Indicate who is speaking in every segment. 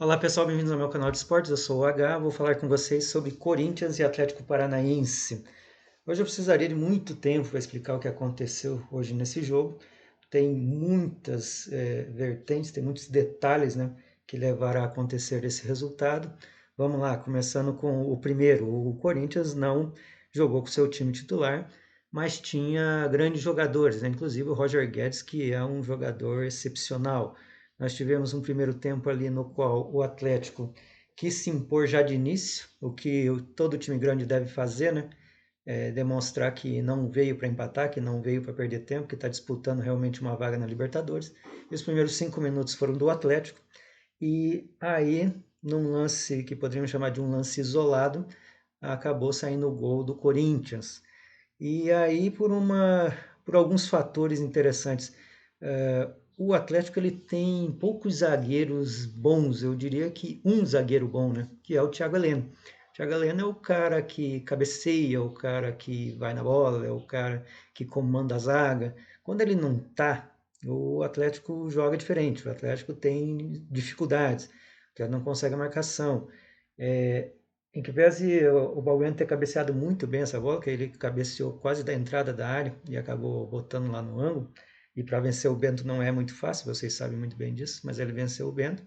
Speaker 1: Olá pessoal, bem-vindos ao meu canal de esportes, eu sou o H, vou falar com vocês sobre Corinthians e Atlético Paranaense. Hoje eu precisaria de muito tempo para explicar o que aconteceu hoje nesse jogo. Tem muitas vertentes, tem muitos detalhes, né, que levaram a acontecer esse resultado. Vamos lá, começando com o primeiro. O Corinthians não jogou com seu time titular, mas tinha grandes jogadores, né? Inclusive o Roger Guedes, que é um jogador excepcional. Nós tivemos um primeiro tempo ali no qual o Atlético quis se impor já de início, o que todo time grande deve fazer, né? Demonstrar que não veio para empatar, que não veio para perder tempo, que está disputando realmente uma vaga na Libertadores. E os primeiros 5 minutos foram do Atlético. E aí, num lance que poderíamos chamar de um lance isolado, acabou saindo o gol do Corinthians. E aí, por alguns fatores interessantes, o Atlético ele tem poucos zagueiros bons, eu diria que um zagueiro bom, né? Que é o Thiago Heleno. O Thiago Heleno é o cara que cabeceia, o cara que vai na bola, é o cara que comanda a zaga. Quando ele não tá, o Atlético joga diferente, o Atlético tem dificuldades, o Atlético não consegue a marcação. É, em que pese o Balbuena ter cabeceado muito bem essa bola, que ele cabeceou quase da entrada da área e acabou botando lá no ângulo. E para vencer o Bento não é muito fácil, vocês sabem muito bem disso, mas ele venceu o Bento.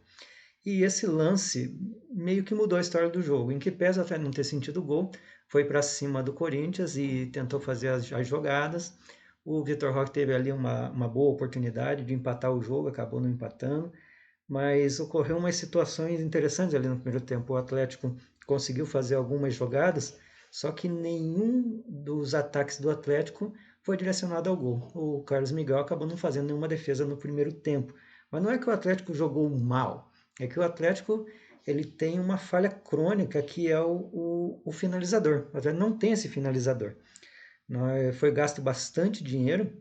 Speaker 1: E esse lance meio que mudou a história do jogo. Em que pese até não ter sentido o gol, foi para cima do Corinthians e tentou fazer as jogadas. O Vitor Roque teve ali uma boa oportunidade de empatar o jogo, acabou não empatando, mas ocorreu umas situações interessantes ali no primeiro tempo. O Atlético conseguiu fazer algumas jogadas, só que nenhum dos ataques do Atlético foi direcionado ao gol. O Carlos Miguel acabou não fazendo nenhuma defesa no primeiro tempo. Mas não é que o Atlético jogou mal, é que o Atlético ele tem uma falha crônica que é o finalizador. O Atlético não tem esse finalizador. Foi gasto bastante dinheiro,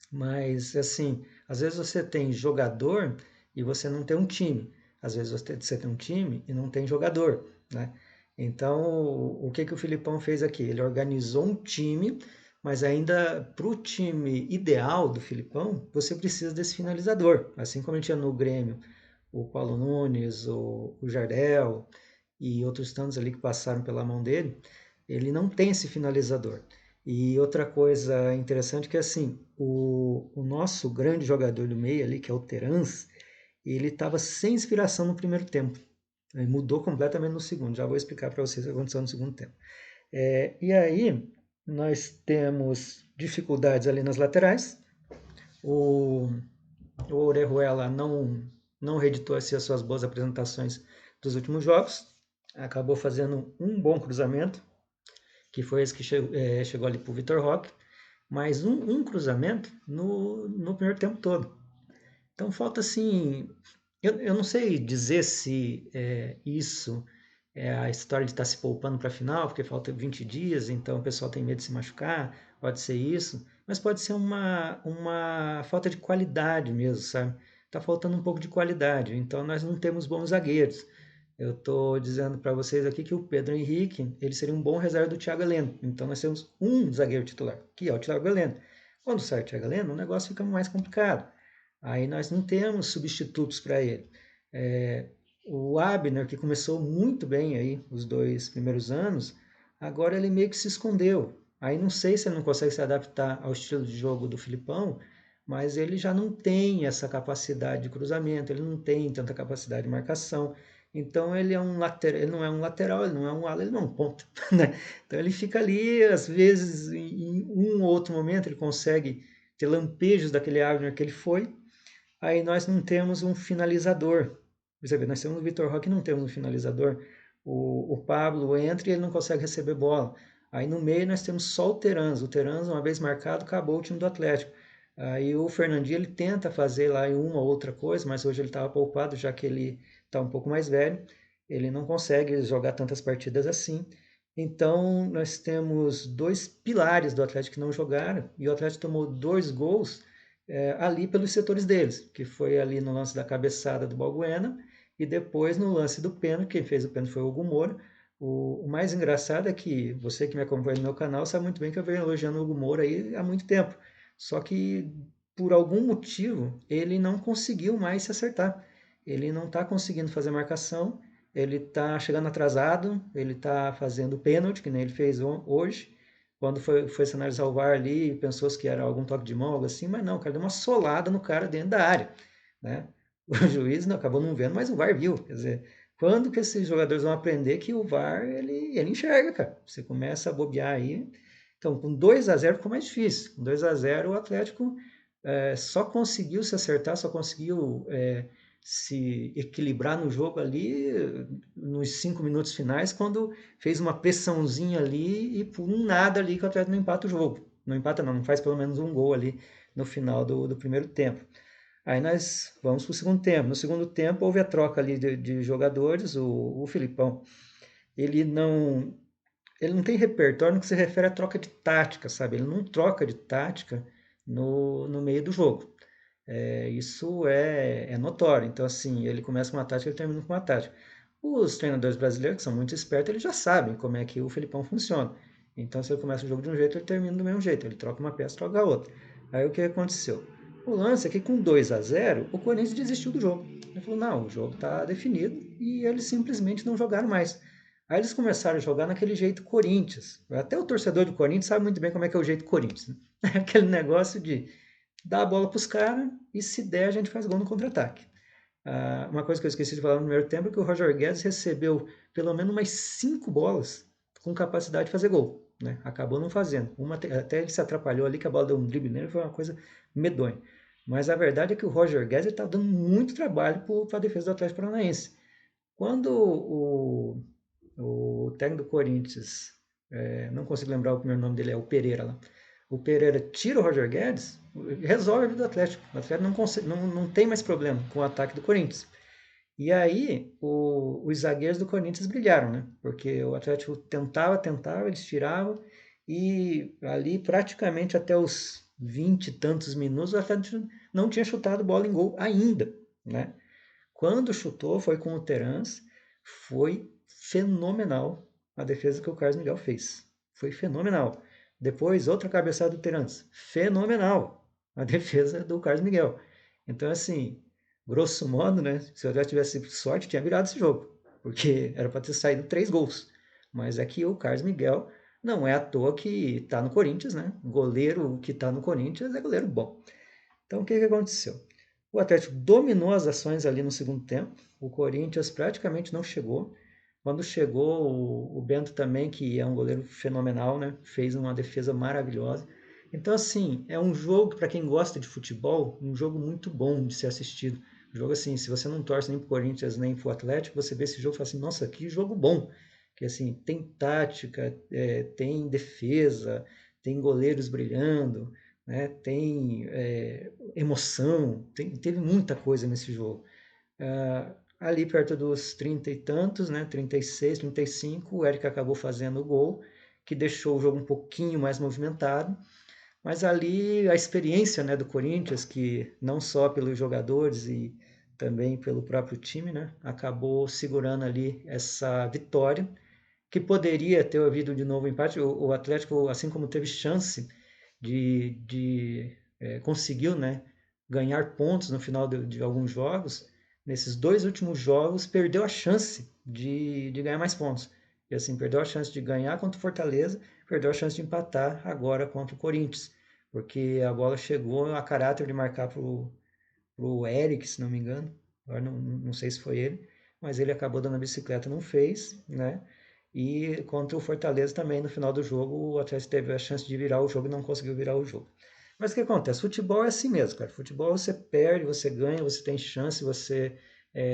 Speaker 1: mas, assim, às vezes você tem jogador e você não tem um time. Às vezes você tem um time e não tem jogador, né? Então, o que que o Filipão fez aqui? Ele organizou um time, mas ainda para o time ideal do Filipão, você precisa desse finalizador. Assim como ele tinha no Grêmio o Paulo Nunes, o Jardel e outros tantos ali que passaram pela mão dele, ele não tem esse finalizador. E outra coisa interessante que é assim, o nosso grande jogador do meio ali, que é o Terans, ele estava sem inspiração no primeiro tempo. Ele mudou completamente no segundo. Já vou explicar para vocês o que aconteceu no segundo tempo. E aí, nós temos dificuldades ali nas laterais. O, o Orejuela não reeditou assim, as suas boas apresentações dos últimos jogos. Acabou fazendo um bom cruzamento, que foi esse que chegou ali para o Vitor Roque, mas um cruzamento no primeiro tempo todo. Então falta assim. Eu não sei dizer se isso é a história de estar se poupando para a final, porque falta 20 dias, então o pessoal tem medo de se machucar, pode ser isso, mas pode ser uma falta de qualidade mesmo, sabe? Está faltando um pouco de qualidade, então nós não temos bons zagueiros. Eu estou dizendo para vocês aqui que o Pedro Henrique ele seria um bom reserva do Thiago Heleno. Então nós temos um zagueiro titular, que é o Thiago Heleno. Quando sai o Thiago Heleno, o negócio fica mais complicado. Aí nós não temos substitutos para ele. É, o Abner, que começou muito bem aí os 2 primeiros anos, agora ele meio que se escondeu. Aí não sei se ele não consegue se adaptar ao estilo de jogo do Filipão, mas ele já não tem essa capacidade de cruzamento, ele não tem tanta capacidade de marcação. Então ele é um lateral, ele não é um lateral, ele não é um ala, ele não é um ponta, né? Então ele fica ali, às vezes, em um ou outro momento ele consegue ter lampejos daquele Abner que ele foi. Aí nós não temos um finalizador. Você vê, nós temos o Vitor Roque, não temos um finalizador. O Pablo entra e ele não consegue receber bola. Aí no meio nós temos só o Terans. O Terans, uma vez marcado, acabou o time do Atlético. Aí o Fernandinho ele tenta fazer lá uma ou outra coisa, mas hoje ele estava poupado, já que ele está um pouco mais velho. Ele não consegue jogar tantas partidas assim. Então nós temos dois pilares do Atlético que não jogaram, e o Atlético tomou 2 gols ali pelos setores deles, que foi ali no lance da cabeçada do Balbuena e depois no lance do pênalti. Quem fez o pênalti foi o Hugo Moura. O mais engraçado é que você que me acompanha no meu canal sabe muito bem que eu venho elogiando o Hugo Moura aí há muito tempo. Só que por algum motivo ele não conseguiu mais se acertar. ele não está conseguindo fazer marcação, ele está chegando atrasado, ele está fazendo pênalti, que nem ele fez hoje, quando foi sinalizar o VAR ali, pensou que era algum toque de mão, algo assim, mas não, o cara deu uma solada no cara dentro da área, né? O juiz acabou não vendo, mas o VAR viu, quer dizer, quando que esses jogadores vão aprender que o VAR, ele enxerga, cara, você começa a bobear aí, então com 2-0 ficou mais difícil, com 2-0 o Atlético só conseguiu se acertar, só conseguiu se equilibrar no jogo ali nos 5 minutos finais, quando fez uma pressãozinha ali e por um nada ali que o Atlético não empata o jogo. Não empata não, não faz pelo menos um gol ali no final do primeiro tempo. Aí nós vamos para o segundo tempo. No segundo tempo houve a troca ali de jogadores, o Filipão, ele não, ele não tem repertório no que se refere à troca de tática, sabe? Ele não troca de tática no meio do jogo. Isso é notório. Então, assim, ele começa com uma tática, ele termina com uma tática. Os treinadores brasileiros, que são muito espertos, eles já sabem como é que o Felipão funciona. Então, se ele começa o jogo de um jeito, ele termina do mesmo jeito. Ele troca uma peça, troca a outra. Aí o que aconteceu? O lance é que com 2-0, o Corinthians desistiu do jogo. Ele falou, não, o jogo está definido e eles simplesmente não jogaram mais. Aí eles começaram a jogar naquele jeito Corinthians. Até o torcedor do Corinthians sabe muito bem como é que é o jeito Corinthians. Né? Aquele negócio de dar a bola para os caras e se der a gente faz gol no contra-ataque. Uma coisa que eu esqueci de falar no primeiro tempo é que o Roger Guedes recebeu pelo menos umas 5 bolas com capacidade de fazer gol. Né? Acabou não fazendo. Até ele se atrapalhou ali, que a bola deu um drible nele, foi uma coisa medonha. Mas a verdade é que o Roger Guedes está dando muito trabalho para a defesa do Atlético Paranaense. Quando o técnico do Corinthians, não consigo lembrar o primeiro nome dele, é o Pereira lá. O Pereira tira o Roger Guedes, resolve a vida do Atlético. O Atlético não tem mais problema com o ataque do Corinthians. E aí os zagueiros do Corinthians brilharam, né? Porque o Atlético tentava, eles tiravam, e ali praticamente até os 20 e tantos minutos o Atlético não tinha chutado bola em gol ainda, né? Quando chutou, foi com o Terans, foi fenomenal a defesa que o Carlos Miguel fez. Foi fenomenal. Depois, outra cabeçada do Terans, fenomenal a defesa do Carlos Miguel. Então, assim, grosso modo, né? Se eu já tivesse sorte, tinha virado esse jogo, porque era para ter saído 3 gols. Mas é que o Carlos Miguel não é à toa que está no Corinthians, né? O goleiro que está no Corinthians é goleiro bom. Então, o que aconteceu? O Atlético dominou as ações ali no segundo tempo. O Corinthians praticamente não chegou. Quando chegou, o Bento também, que é um goleiro fenomenal, né? Fez uma defesa maravilhosa. Então, assim, é um jogo para quem gosta de futebol, um jogo muito bom de ser assistido. Um jogo assim, se você não torce nem para o Corinthians nem para o Atlético, você vê esse jogo e fala assim, nossa, que jogo bom. Que assim, tem tática, tem defesa, tem goleiros brilhando, né? Tem emoção, teve muita coisa nesse jogo. Ali perto dos 30 e tantos, né? 36, 35, o Eric acabou fazendo o gol, que deixou o jogo um pouquinho mais movimentado, mas ali a experiência, né, do Corinthians, que não só pelos jogadores e também pelo próprio time, né, acabou segurando ali essa vitória, que poderia ter havido de novo empate. O Atlético, assim como teve chance conseguiu, né, ganhar pontos no final de alguns jogos, nesses 2 últimos jogos perdeu a chance de ganhar mais pontos. E assim, perdeu a chance de ganhar contra o Fortaleza, perdeu a chance de empatar agora contra o Corinthians, porque a bola chegou a caráter de marcar para o Eric, se não me engano, agora não sei se foi ele, mas ele acabou dando a bicicleta, não fez, né? E contra o Fortaleza também, no final do jogo, o Atlético teve a chance de virar o jogo e não conseguiu virar o jogo. Mas o que acontece? Futebol é assim mesmo, cara. Futebol você perde, você ganha, você tem chance, você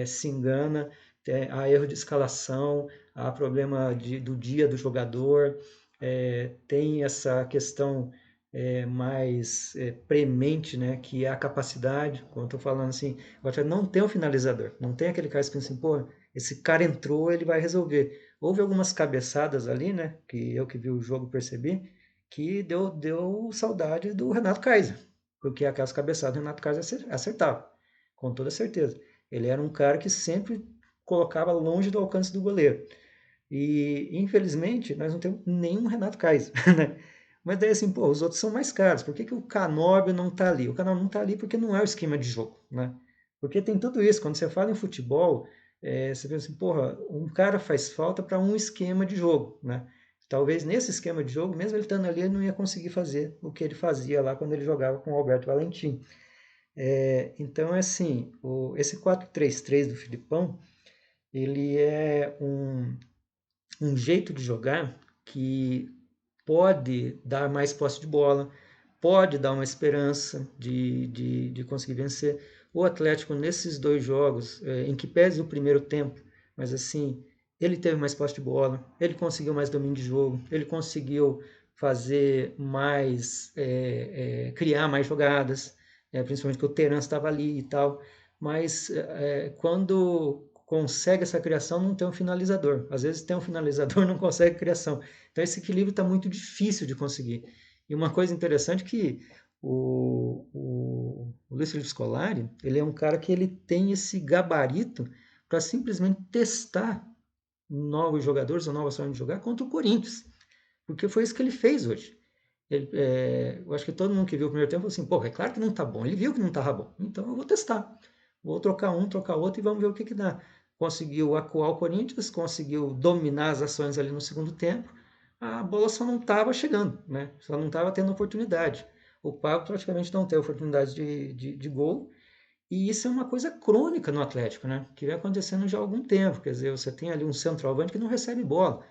Speaker 1: se engana, há erro de escalação, há problema do dia do jogador, tem essa questão mais premente, né, que é a capacidade, como eu estou falando assim, o Atlético não tem um finalizador, não tem aquele cara que pensa assim, pô, esse cara entrou, ele vai resolver. Houve algumas cabeçadas ali, né, que eu que vi o jogo percebi, que deu saudade do Renato Kaiser, porque aquelas cabeçadas o Renato Kaiser acertava, com toda certeza. Ele era um cara que sempre colocava longe do alcance do goleiro. E, infelizmente, nós não temos nenhum Renato Kaiser, né? Mas daí assim, pô, os outros são mais caros. Por que o Canóbio não está ali? O Canóbio não está ali porque não é o esquema de jogo, né? Porque tem tudo isso. Quando você fala em futebol, você pensa assim, porra, um cara faz falta para um esquema de jogo, né? Talvez nesse esquema de jogo, mesmo ele estando ali, ele não ia conseguir fazer o que ele fazia lá quando ele jogava com o Alberto Valentim. Então, assim, esse 4-3-3 do Filipão, ele é um jeito de jogar que pode dar mais posse de bola, pode dar uma esperança de conseguir vencer. O Atlético, nesses dois jogos, em que pese o primeiro tempo, mas assim, ele teve mais posse de bola, ele conseguiu mais domínio de jogo, ele conseguiu fazer mais, criar mais jogadas, principalmente que o Terence estava ali e tal, mas quando consegue essa criação, não tem um finalizador. Às vezes tem um finalizador, não consegue criação. Então esse equilíbrio está muito difícil de conseguir. E uma coisa interessante é que o Luiz Felipe Scolari, ele é um cara que ele tem esse gabarito para simplesmente testar novos jogadores ou novas formas de jogar contra o Corinthians. Porque foi isso que ele fez hoje. Eu acho que todo mundo que viu o primeiro tempo falou assim, pô, é claro que não tá bom. Ele viu que não estava bom. Então eu vou testar. Vou trocar um, trocar outro e vamos ver o que que dá. Conseguiu acuar o Corinthians, conseguiu dominar as ações ali no segundo tempo. A bola só não estava chegando, né? Só não estava tendo oportunidade. O Pablo praticamente não teve oportunidade de gol. E isso é uma coisa crônica no Atlético, né? Que vem acontecendo já há algum tempo. Quer dizer, você tem ali um centroavante que não recebe bola.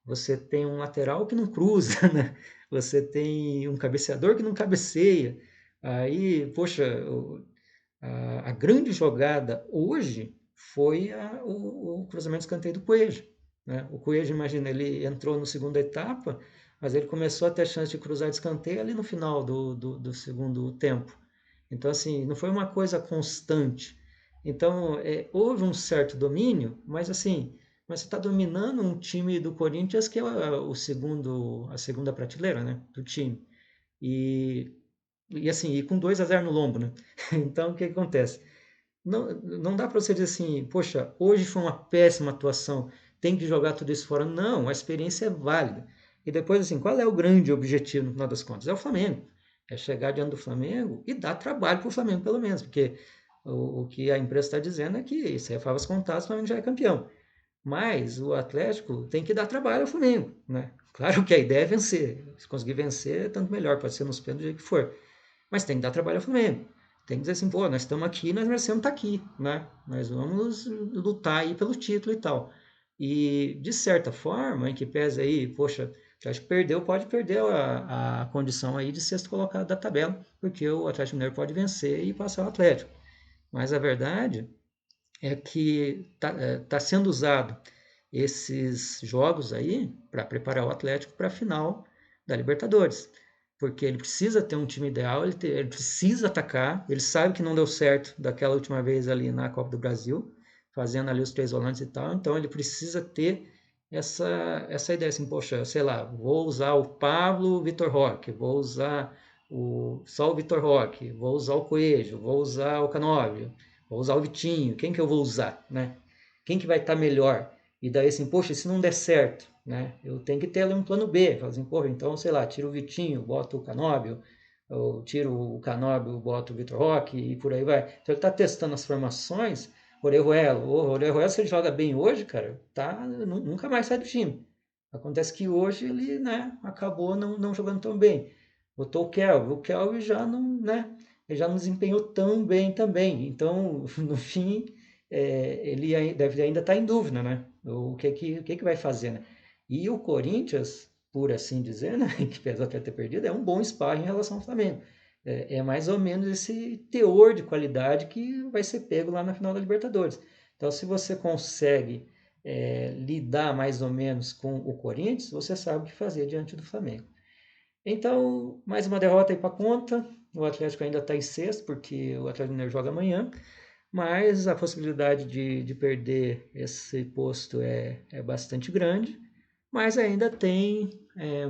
Speaker 1: Você tem um lateral que não cruza, né? Você tem um cabeceador que não cabeceia. Aí, poxa, a grande jogada hoje foi o cruzamento de escanteio do Coelho, né? O Coelho, imagina, ele entrou na segunda etapa, mas ele começou a ter chance de cruzar de escanteio ali no final do segundo tempo. Então, assim, não foi uma coisa constante. Então, houve um certo domínio, mas assim, mas você está dominando um time do Corinthians que é a segunda prateleira, né, do time. E, e assim, e com 2-0 no lombo, né? Então, o que acontece? Não dá para você dizer assim, poxa, hoje foi uma péssima atuação, tem que jogar tudo isso fora. Não, a experiência é válida. E depois, assim, qual é o grande objetivo no final das contas? É o Flamengo. É chegar diante do Flamengo e dar trabalho para o Flamengo, pelo menos, porque o que a imprensa está dizendo é que isso é favas contadas, o Flamengo já é campeão. Mas o Atlético tem que dar trabalho ao Flamengo, né? Claro que a ideia é vencer. Se conseguir vencer, tanto melhor, pode ser nos pênaltis, do jeito que for. Mas tem que dar trabalho ao Flamengo. Tem que dizer assim, pô, nós estamos aqui, nós merecemos estar aqui, né? Nós vamos lutar aí pelo título e tal. E, de certa forma, em que pese aí, poxa, o Atlético perdeu, pode perder a condição aí de sexto colocado da tabela, porque o Atlético Mineiro pode vencer e passar o Atlético. Mas a verdade é que está sendo usado esses jogos aí para preparar o Atlético para a final da Libertadores. Porque ele precisa ter um time ideal, ele precisa atacar, ele sabe que não deu certo daquela última vez ali na Copa do Brasil, fazendo ali os três volantes e tal, então ele precisa ter essa ideia assim, poxa, sei lá, vou usar o Pablo, o Vitor Roque, vou usar só o Vitor Roque, vou usar o Coelho, vou usar o Canóbio, vou usar o Vitinho, quem que eu vou usar, né? Quem que vai estar melhor? E daí assim, poxa, se não der certo, né? Eu tenho que ter ali um plano B, fala assim, porra, então, sei lá, tiro o Vitinho, boto o Canóbio, ou tiro o Canóbio, boto o Vitor Roque e por aí vai. Então ele está testando as formações. Orejuela, o Orejuela, se ele joga bem hoje, cara, tá, nunca mais sai do time. Acontece que hoje ele, né, acabou não jogando tão bem. Botou o Kelvin já não, né, ele já não desempenhou tão bem também. Então, no fim, ele deve ainda estar em dúvida, né? O que vai fazer, né? E o Corinthians, por assim dizer, né, que apesar de ter perdido, é um bom sparring em relação ao Flamengo. É mais ou menos esse teor de qualidade que vai ser pego lá na final da Libertadores. Então, se você consegue lidar mais ou menos com o Corinthians, você sabe o que fazer diante do Flamengo. Então, mais uma derrota aí para conta. O Atlético ainda está em sexto, porque o Atlético Mineiro joga amanhã, mas a possibilidade de perder esse posto é bastante grande. Mas ainda tem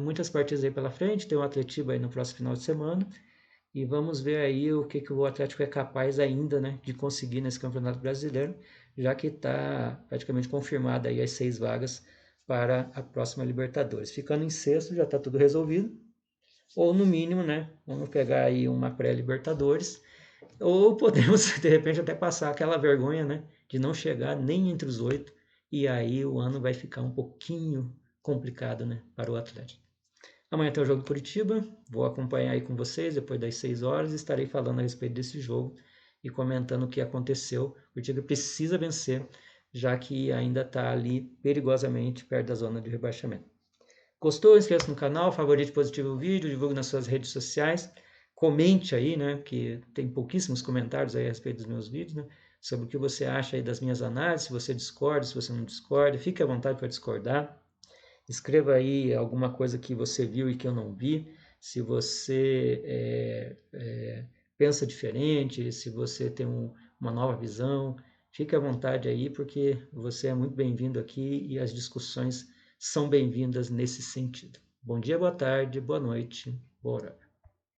Speaker 1: muitas partidas aí pela frente, tem o Atletiba aí no próximo final de semana, e vamos ver aí o que o Atlético é capaz ainda, né, de conseguir nesse Campeonato Brasileiro, já que está praticamente confirmada aí as 6 vagas para a próxima Libertadores. Ficando em sexto, já está tudo resolvido. Ou no mínimo, né, vamos pegar aí uma pré-Libertadores Ou podemos, de repente, até passar aquela vergonha, né, de não chegar nem entre os 8, e aí o ano vai ficar um pouquinho complicado, né, para o Atlético. Amanhã tem o jogo do Curitiba, vou acompanhar aí com vocês depois das 6 horas e estarei falando a respeito desse jogo e comentando o que aconteceu. O Curitiba precisa vencer, já que ainda está ali perigosamente perto da zona de rebaixamento. Gostou? Inscreva-se no canal, favorite positivo o vídeo, divulgue nas suas redes sociais, comente aí, né, que tem pouquíssimos comentários aí a respeito dos meus vídeos, né, sobre o que você acha aí das minhas análises, se você discorda, se você não discorda, fique à vontade para discordar. Escreva aí alguma coisa que você viu e que eu não vi, se você pensa diferente, se você tem uma nova visão, fique à vontade aí, porque você é muito bem-vindo aqui e as discussões são bem-vindas nesse sentido. Bom dia, boa tarde, boa noite, boa hora.